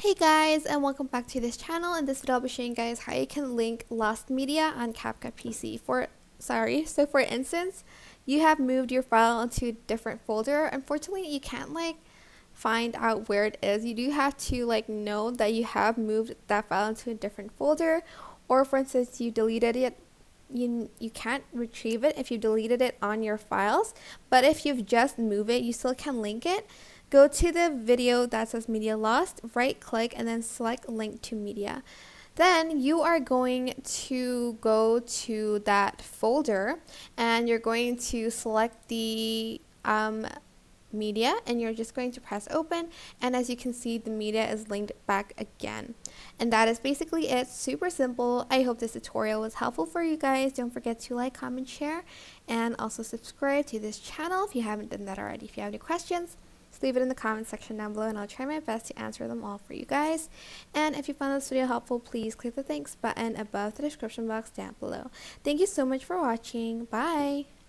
Hey guys, and welcome back to this channel. In this video I'll be showing you guys how you can link lost media on CapCut PC. So for instance, you have moved your file into a different folder. Unfortunately, you can't find out where it is. You do have to know that you have moved that file into a different folder, or for instance you deleted it. You can't retrieve it if you deleted it on your files, but if you've just moved it, you still can link it. Go to the video that says media lost, right click, and then select link to media. Then you are going to go to that folder and you're going to select the media, and you're just going to press open, and as you can see, the media is linked back again. And that is basically it. Super simple. I hope this tutorial was helpful for you guys. Don't forget to like, comment, share, and also subscribe to this channel if you haven't done that already. If you have any questions, just leave it in the comment section down below and I'll try my best to answer them all for you guys. And if you found this video helpful, please click the thanks button above the description box down below. Thank you so much for watching. Bye!